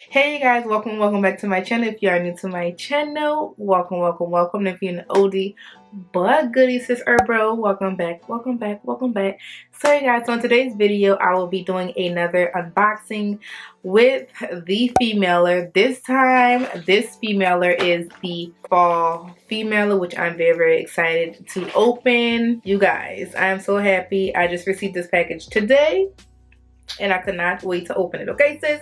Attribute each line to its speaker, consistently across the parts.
Speaker 1: Hey you guys, welcome back to my channel. If you are new to my channel, welcome. If you're an oldie but goodie sis or bro, welcome back. So you guys, so in today's video I will be doing another unboxing with the femaler. This time this femaler is the fall femaler, which I'm very excited to open. You guys, I am so happy. I just received this package today and I could not wait to open it. Okay sis,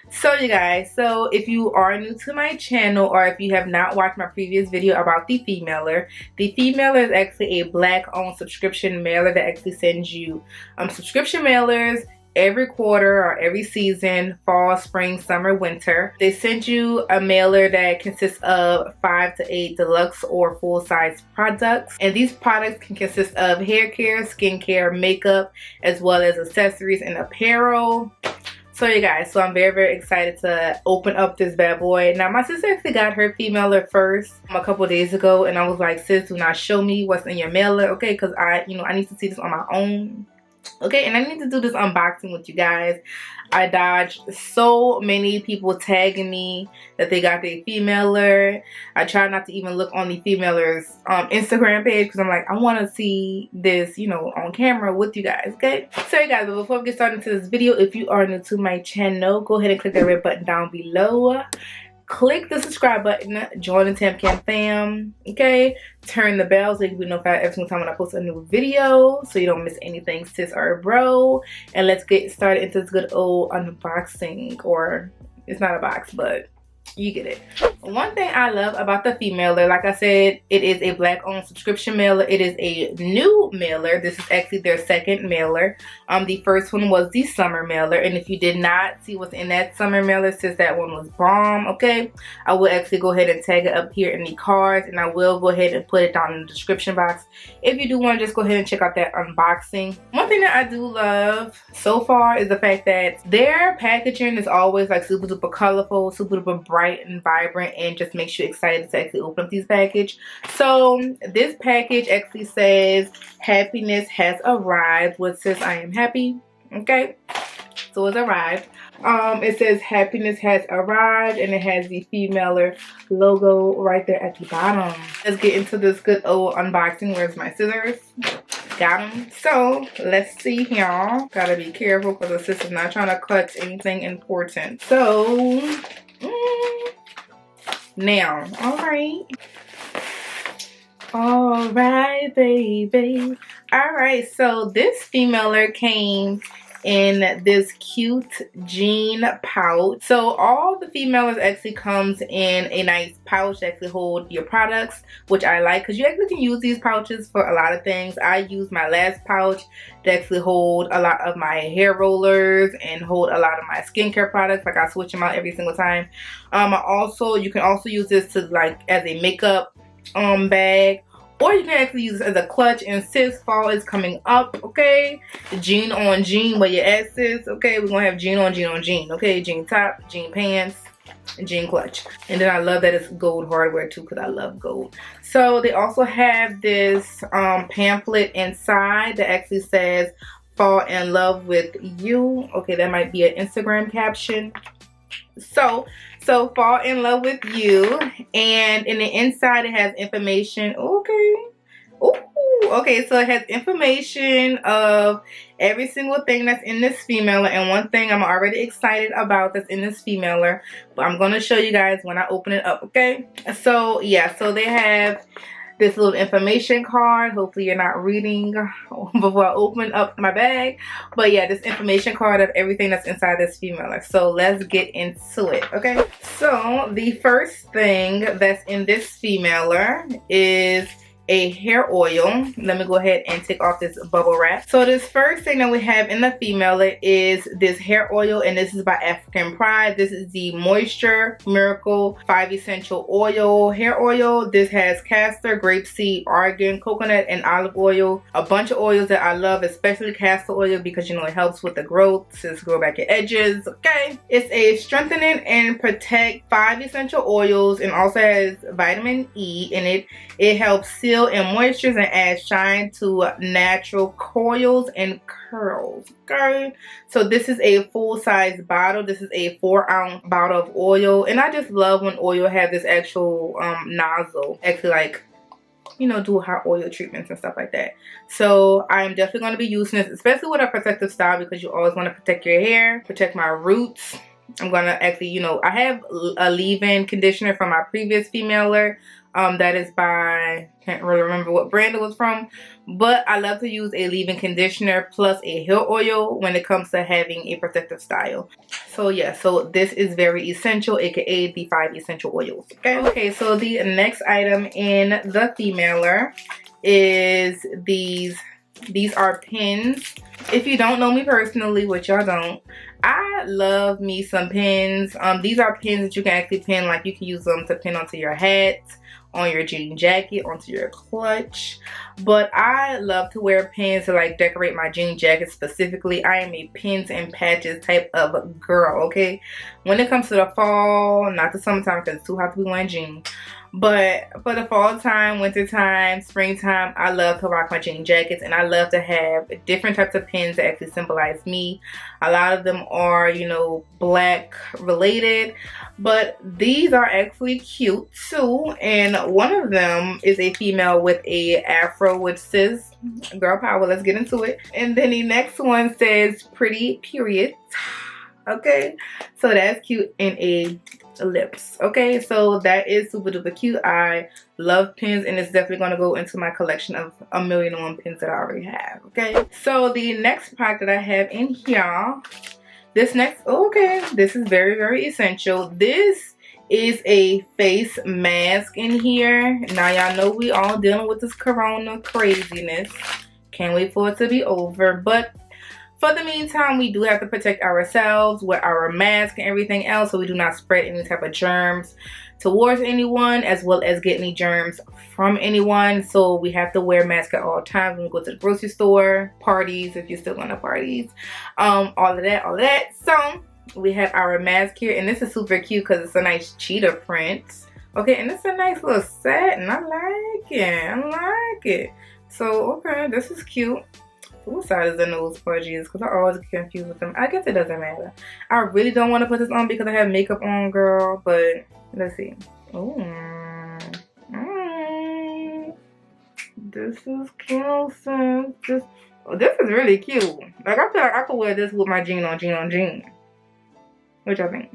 Speaker 1: so you guys, so if you are new to my channel or if you have not watched my previous video about the femaler is actually a black owned subscription mailer that actually sends you subscription mailers every quarter or every season: fall, spring, summer, winter. They send you a mailer that consists of 5 to 8 deluxe or full-size products, and these products can consist of hair care, skincare, makeup, as well as accessories and apparel. So you guys, so I'm very excited to open up this bad boy. Now my sister actually got her femaler first a couple days ago, and I was like, sis, do not show me what's in your mailer, okay? Because I need to see this on my own. Okay, and I need to do this unboxing with you guys. I dodged so many people tagging me that they got their femaler. I try not to even look on the femaler's Instagram page because I'm like, I want to see this, on camera with you guys, okay? So you guys, but before we get started into this video, if you are new to my channel, go ahead and click that red button down below. Click the subscribe button, join the TAM KAM fam, okay? Turn the bell so you can be notified every single time when I post a new video so you don't miss anything, sis or bro. And let's get started into this good old unboxing, or it's not a box, but you get it. One thing I love about the femaler, like I said, it is a black owned subscription mailer. It is a new mailer. This is actually their second mailer. The first one was the summer mailer, and if you did not see what's in that summer mailer, since that one was bomb, okay, I will actually go ahead and tag it up here in the cards, and I will go ahead and put it down in the description box if you do want to just go ahead and check out that unboxing. One thing that I do love so far is the fact that their packaging is always like super duper colorful, super duper bright and vibrant, and just makes you excited to actually open up these packages. So this package actually says happiness has arrived, which says I am happy, okay? So it's arrived. It says happiness has arrived, and it has the femaler logo right there at the bottom. Let's get into this good old unboxing. Where's my scissors? Got them. So let's see here. Gotta be careful because the sister's not trying to cut anything important. So now, all right baby. All right, so this femaler came in this cute jean pouch. So all the femalers actually comes in a nice pouch that actually hold your products, which I like because you actually can use these pouches for a lot of things. I use my last pouch to actually hold a lot of my hair rollers and hold a lot of my skincare products. Like I switch them out every single time. You can also use this to like as a makeup bag, or you can actually use this as a clutch. And sis, fall is coming up, okay? Jean on jean, where you at, sis? Okay, we're gonna have jean on jean on jean, okay? Jean top, jean pants, and jean clutch. And then I love that it's gold hardware too, because I love gold. So they also have this pamphlet inside that actually says fall in love with you. Okay, that might be an Instagram caption. So fall in love with you, and in the inside it has information. Okay. Ooh, okay, so it has information of every single thing that's in this femaler, and one thing I'm already excited about that's in this femaler, but I'm gonna show you guys when I open it up, okay? So yeah, so they have this little information card. Hopefully you're not reading before I open up my bag, but yeah, this information card of everything that's inside this femaler. So let's get into it, okay? So the first thing that's in this femaler is a hair oil. Let me go ahead and take off this bubble wrap. So this first thing that we have in the femaler is this hair oil, and this is by African Pride. This is the Moisture Miracle 5 Essential Oil hair oil. This has castor, grapeseed, argan, coconut, and olive oil. A bunch of oils that I love, especially castor oil, because it helps with the growth, since grow back your edges, okay? It's a strengthening and protect 5 essential oils, and also has vitamin E in it. It helps seal seal and moistures and add shine to natural coils and curls. Okay, so this is a full-size bottle. This is a 4-ounce bottle of oil, and I just love when oil has this actual nozzle, actually, like, you know, do hot oil treatments and stuff like that. So I'm definitely going to be using this, especially with a protective style, because you always want to protect your hair, protect my roots. I'm going to actually, you know, I have a leave-in conditioner from my previous femaler. That is by, can't really remember what brand it was from, but I love to use a leave-in conditioner plus a hair oil when it comes to having a protective style. So yeah, so this is very essential, aka the 5 essential oils. Okay, so the next item in the femaler is these are pins. If you don't know me personally, which y'all don't, I love me some pins. These are pins that you can actually pin, like you can use them to pin onto your hat, on your jean jacket, onto your clutch. But I love to wear pins to like decorate my jean jacket specifically. I am a pins and patches type of girl, okay? When it comes to the fall, not the summertime because it's too hot to be wearing jeans, but for the fall time, winter time, springtime, I love to rock my jean jackets, and I love to have different types of pins that actually symbolize me. A lot of them are, you know, black related, but these are actually cute too. And one of them is a female with a afro, which says girl power. Let's get into it. And then the next one says pretty period. Okay, so that's cute in a lips. Okay, so that is super duper cute. I love pins, and it's definitely going to go into my collection of 1,000,001 pins that I already have. Okay, so the next product that I have in here, this is very, very essential. This is a face mask in here. Now y'all know we all dealing with this corona craziness. Can't wait for it to be over, but for the meantime, we do have to protect ourselves with our mask and everything else, so we do not spread any type of germs towards anyone, as well as get any germs from anyone. So we have to wear masks at all times when we go to the grocery store, parties, if you're still going to parties, all of that. So we have our mask here, and this is super cute because it's a nice cheetah print. Okay, and it's a nice little set, and I like it. So okay, this is cute. What side is the nose pudgies? Because I always get confused with them. I guess it doesn't matter. I really don't want to put this on because I have makeup on, girl. But let's see. Oh, this is cute. This is really cute. Like, I feel like I could wear this with my jean on jean. What y'all think?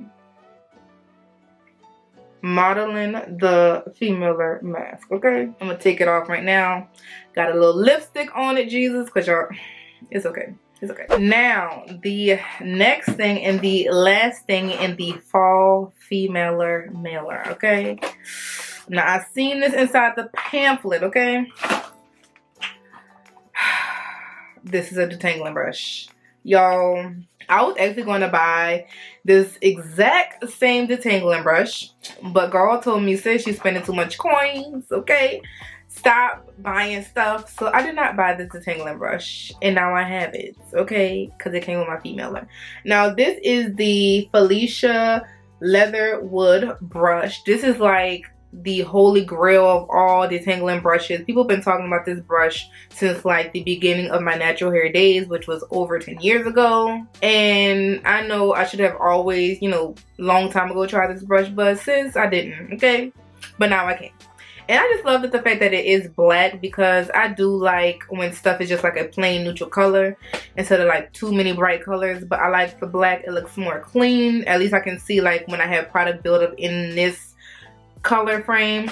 Speaker 1: Modeling the femaler mask. Okay, I'm gonna take it off right now. Got a little lipstick on it, Jesus, because y'all, it's okay. Now the next thing and the last thing in the fall femaler mailer. Okay, now I've seen this inside the pamphlet. Okay, this is a detangling brush, y'all. I was actually going to buy this exact same detangling brush, but girl told me, sis, she's spending too much coins, okay? Stop buying stuff. So I did not buy this detangling brush, and now I have it, okay? Because it came with my femaler. Now, this is the Felicia Leatherwood brush. This is like the holy grail of all detangling brushes. People have been talking about this brush since like the beginning of my natural hair days, which was over 10 years ago. And I know I should have always, you know, long time ago tried this brush, but since I didn't, okay? But now I can. And I just love the fact that it is black, because I do like when stuff is just like a plain neutral color instead of like too many bright colors. But I like the black. It looks more clean. At least I can see like when I have product buildup in this color frame.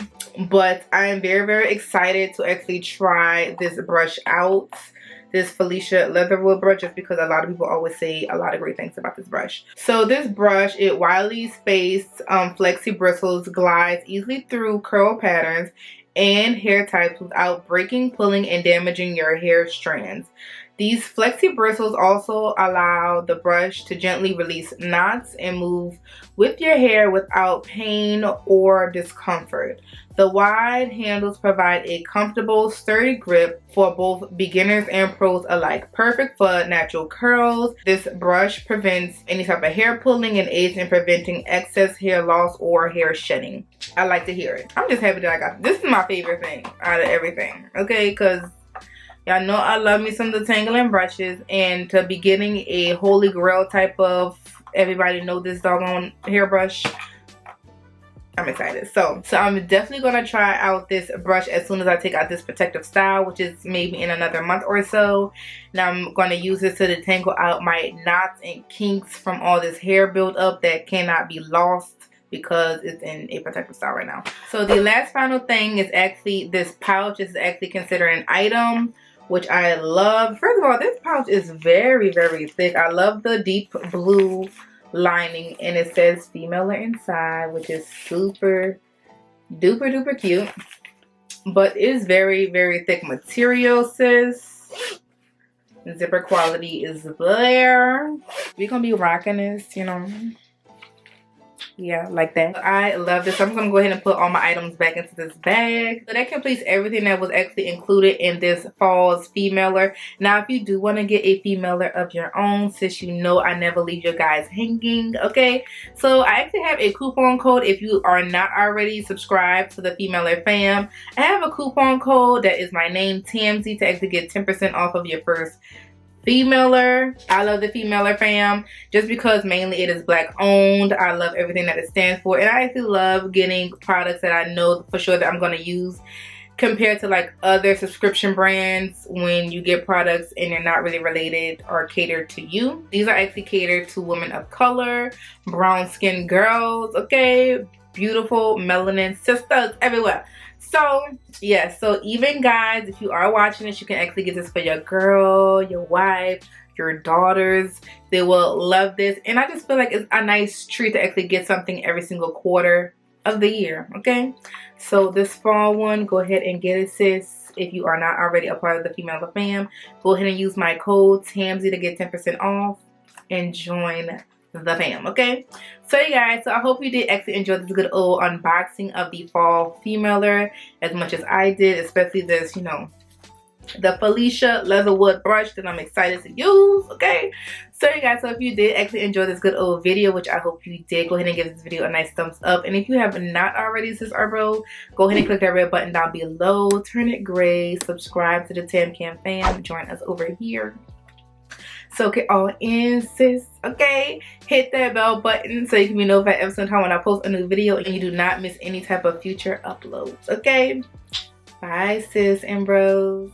Speaker 1: But I am very, very excited to actually try this brush out, this Felicia Leatherwood brush, just because a lot of people always say a lot of great things about this brush. So this brush, it widely spaced flexi bristles, glides easily through curl patterns and hair types without breaking, pulling, and damaging your hair strands. These flexi bristles also allow the brush to gently release knots and move with your hair without pain or discomfort. The wide handles provide a comfortable, sturdy grip for both beginners and pros alike. Perfect for natural curls. This brush prevents any type of hair pulling and aids in preventing excess hair loss or hair shedding. I like to hear it. I'm just happy that I got this. Is my favorite thing out of everything, okay? Because y'all know I love me some detangling brushes, and to be getting a holy grail type of everybody know this doggone hairbrush, I'm excited. So I'm definitely gonna try out this brush as soon as I take out this protective style, which is maybe in another month or so. Now I'm gonna use this to detangle out my knots and kinks from all this hair buildup that cannot be lost because it's in a protective style right now. So the last final thing is actually this pouch. This is actually considered an item, which I love. First of all, this pouch is very, very thick. I love the deep blue lining, and it says female inside, which is super duper duper cute. But it's very, very thick material, sis. Zipper quality is there. We're gonna be rocking this, you know. Yeah, like that. I love this. I'm gonna go ahead and put all my items back into this bag. So that completes everything that was actually included in this fall's femaler. Now if you do want to get a femaler of your own, sis, you know I never leave you guys hanging, okay? So I actually have a coupon code if you are not already subscribed to the Femaler fam. I have a coupon code that is my name, TAMSY, to actually get 10% off of your first Femaler. I love the Femaler fam just because mainly it is black owned. I love everything that it stands for, and I actually love getting products that I know for sure that I'm going to use compared to like other subscription brands when you get products and they're not really related or catered to you. These are actually catered to women of color, brown skinned girls, okay, beautiful melanin sisters everywhere. So yeah, so even guys, if you are watching this, you can actually get this for your girl, your wife, your daughters. They will love this, and I just feel like it's a nice treat to actually get something every single quarter of the year, okay? So this fall one, go ahead and get it, sis. If you are not already a part of the Femaler fam, go ahead and use my code TAMSY to get 10% off and join the fam, okay? So you guys, so I hope you did actually enjoy this good old unboxing of the fall Femaler as much as I did, especially this, you know, the Felicia Leatherwood brush that I'm excited to use, okay? So you guys, so if you did actually enjoy this good old video, which I hope you did, go ahead and give this video a nice thumbs up. And if you have not already, sis or bro, go ahead and click that red button down below, turn it gray, subscribe to the TAM KAM fam, join us over here. So get all in, sis, okay? Hit that bell button so you can be notified every single time when I post a new video and you do not miss any type of future uploads, okay? Bye, sis and bros.